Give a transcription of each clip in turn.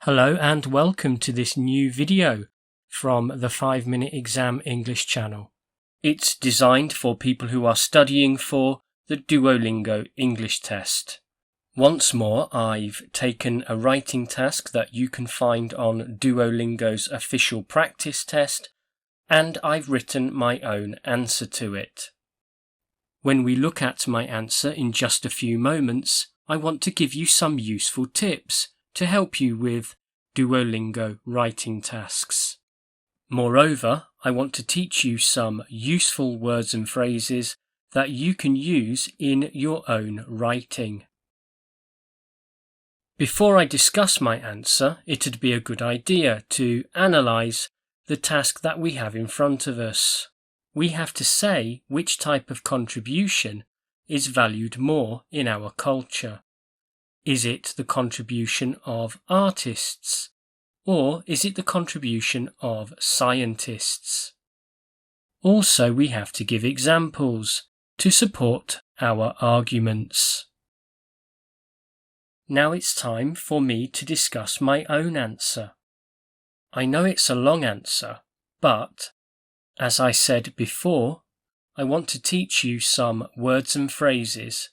Hello and welcome to this new video from the 5-Minute Exam English channel. It's designed for people who are studying for the Duolingo English Test. Once more, I've taken a writing task that you can find on Duolingo's official practice test, and I've written my own answer to it. When we look at my answer in just a few moments, I want to give you some useful tips to help you with Duolingo writing tasks. Moreover, I want to teach you some useful words and phrases that you can use in your own writing. Before I discuss my answer, it'd be a good idea to analyse the task that we have in front of us. We have to say which type of contribution is valued more in our culture. Is it the contribution of artists, or is it the contribution of scientists? Also, we have to give examples to support our arguments. Now it's time for me to discuss my own answer. I know it's a long answer, but, as I said before, I want to teach you some words and phrases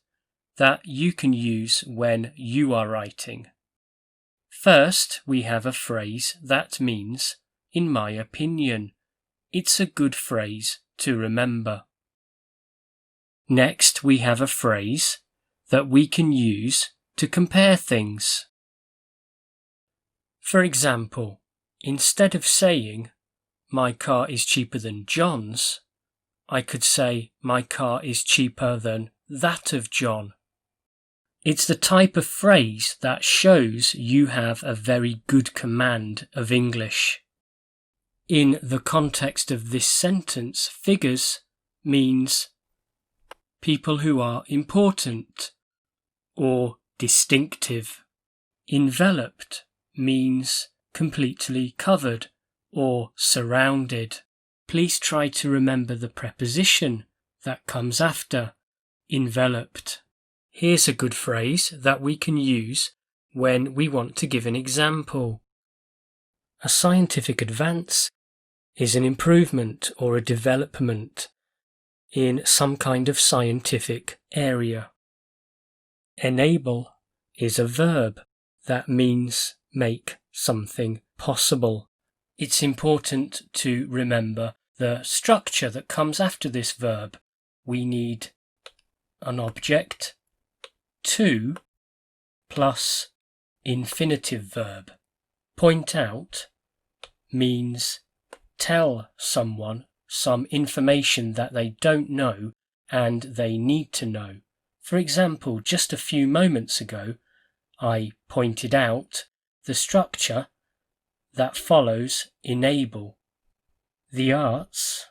that you can use when you are writing. First, we have a phrase that means, in my opinion. It's a good phrase to remember. Next, we have a phrase that we can use to compare things. For example, instead of saying, "My car is cheaper than John's," I could say, "My car is cheaper than that of John." It's the type of phrase that shows you have a very good command of English. In the context of this sentence, figures means people who are important or distinctive. Enveloped means completely covered or surrounded. Please try to remember the preposition that comes after enveloped. Here's a good phrase that we can use when we want to give an example. A scientific advance is an improvement or a development in some kind of scientific area. Enable is a verb that means make something possible. It's important to remember the structure that comes after this verb. We need an object, to, plus infinitive verb. Point out means tell someone some information that they don't know and they need to know. For example, just a few moments ago, I pointed out the structure that follows enable. The arts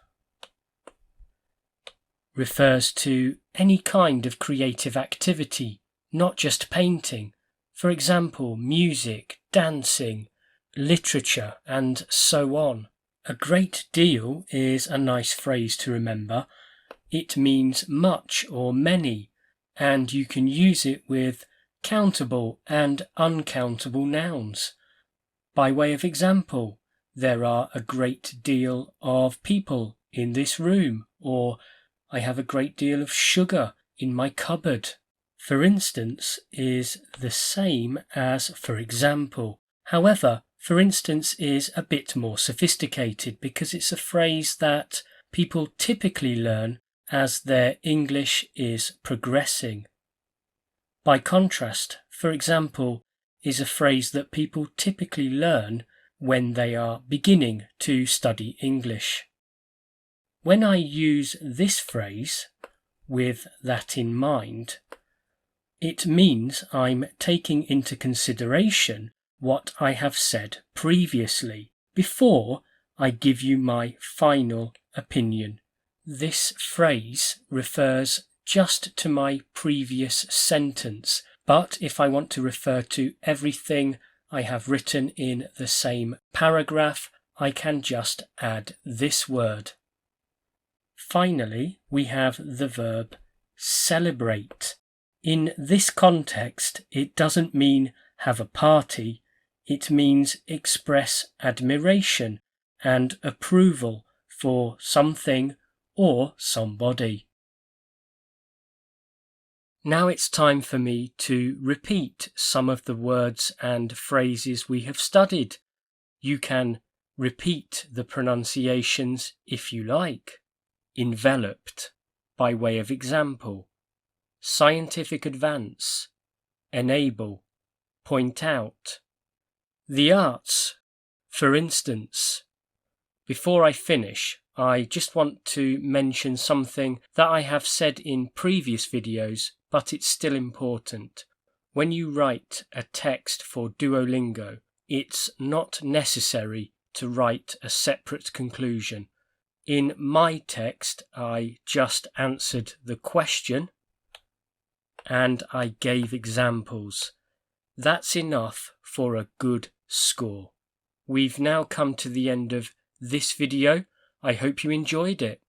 refers to any kind of creative activity, not just painting. For example, music, dancing, literature, and so on. A great deal is a nice phrase to remember. It means much or many, and you can use it with countable and uncountable nouns. By way of example, there are a great deal of people in this room, or I have a great deal of sugar in my cupboard. For instance is the same as for example. However, for instance is a bit more sophisticated because it's a phrase that people typically learn as their English is progressing. By contrast, for example is a phrase that people typically learn when they are beginning to study English. When I use this phrase with that in mind, it means I'm taking into consideration what I have said previously before I give you my final opinion. This phrase refers just to my previous sentence, but if I want to refer to everything I have written in the same paragraph, I can just add this word. Finally, we have the verb celebrate. In this context, it doesn't mean have a party. It means express admiration and approval for something or somebody. Now it's time for me to repeat some of the words and phrases we have studied. You can repeat the pronunciations if you like. Enveloped, by way of example. Scientific advance. Enable, point out. The arts, for instance. Before I finish, I just want to mention something that I have said in previous videos, but it's still important. When you write a text for Duolingo, it's not necessary to write a separate conclusion. In my text, I just answered the question and I gave examples. That's enough for a good score. We've now come to the end of this video. I hope you enjoyed it.